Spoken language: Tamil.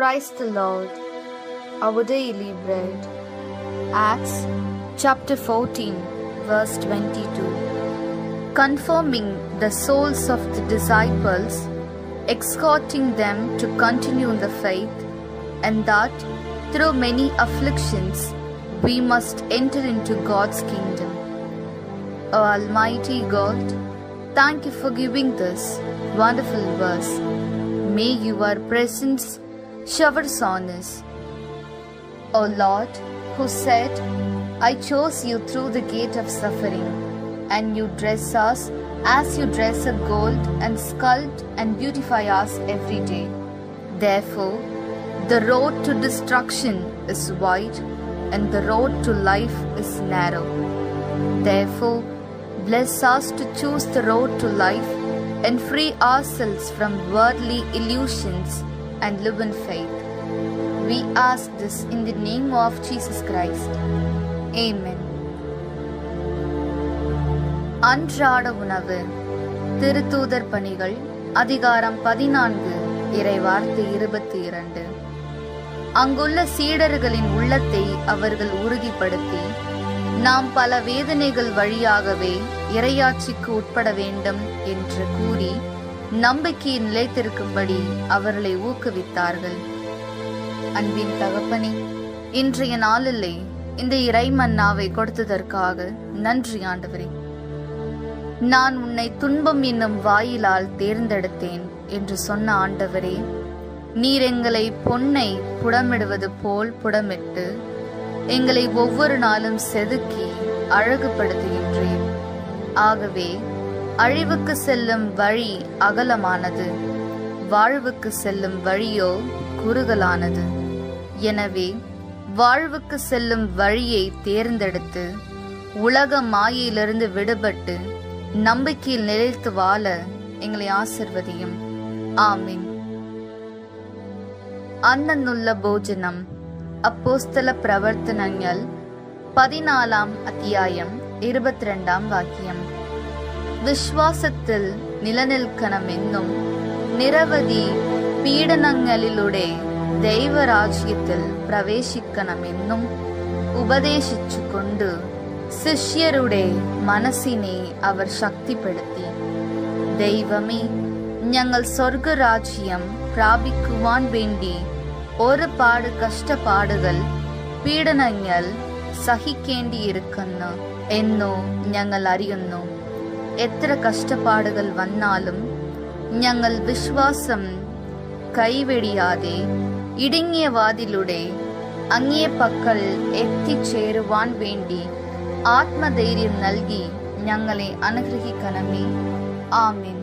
Christ the Lord, our daily bread. Acts chapter 14, verse 22. Confirming the souls of the disciples, exhorting them to continue in the faith, and that through many afflictions we must enter into God's kingdom. O Almighty God, thank you for giving this wonderful verse. May your presence showers on us. O Lord, who said, I chose you through the gate of suffering, and you dress us as you dress up gold and sculpt and beautify us every day. Therefore, the road to destruction is wide, and the road to life is narrow. Therefore, bless us to choose the road to life and free ourselves from worldly illusions and live in faith. We ask this in the name of Jesus Christ. Amen. அன்றாட உணவு. திருத்தூதர் பணிகள் அதிகாரம் 14 இறைவார்த்தை 22. அங்குள்ள சீடர்களின் உள்ளத்தை அவர்கள் உறுதிப்படுத்தி, நாம் பல வேதனைகள் வழியாகவே இறையாட்சிக்கு உட்பட வேண்டும் என்று கூறி நம்பிக்கையில் நிலைத்திருக்கும்படி அவர்களை ஊக்குவித்தார்கள். அன்பின் தகப்பனே, இன்றைய நாளிலே இந்த இறைமன்னாவை கொடுத்ததற்காக நன்றி ஆண்டவரே. நான் உன்னை துன்பம் என்னும் வாயிலால் தேர்ந்தெடுத்தேன் என்று சொன்ன ஆண்டவரே, நீர் எங்களை பொன்னை புடமிடுவது போல் புடமிட்டு எங்களை ஒவ்வொரு நாளும் செதுக்கி அழகுபடுத்துகின்றேன். ஆகவே அழிவுக்கு செல்லும் வழி அகலமானது, வாழ்வுக்கு செல்லும் வழியோ குறுகலானது. எனவே வாழ்வுக்கு செல்லும் வழியை தேர்ந்தெடுத்து உலக மாயையிலிருந்து விடுபட்டு நம்பிக்கையில் நிலைத்து வாழ எங்களை ஆசிர்வதியும். ஆமீன். அன்னன்னுள்ள போஜனம். அப்போஸ்தல பிரவர்த்தனங்கள் 14 அத்தியாயம் 22 வாக்கியம். விசுவாசத்தில் நிலநிற்கணும் என்னும் நிரவதி பீடனங்களிலுடே தெய்வ ராஜ்யத்தில் பிரவேசிக்கணும் என்னும் உபதேசிச்சு கொண்டு சிஷ்யருடைய மனசினை அவர் சக்திப்படுத்தி, தெய்வமே, ഞങ്ങൾ സ്വർഗരാജ്യം പ്രാപിക്കുവാൻ വേണ്ടി ഒരുപാട് കഷ്ടപ്പാടുകൾ പീഡനങ്ങൾ സഹിക്കേണ്ടിയിരിക്കുന്നു എന്നോ ഞങ്ങൾ അറിയുന്നു. എത്ര കഷ്ടപ്പാടുകൾ വന്നാലും ഞങ്ങൾ വിശ്വാസം കൈവെടിയാതെ ഇടുങ്ങിയ വാതിലൂടെ അങ്ങേ പക്കൽ എത്തിച്ചേരുവാൻ വേണ്ടി ആത്മധൈര്യം നൽകി ഞങ്ങളെ അനുഗ്രഹിക്കണമേ. ആമീൻ.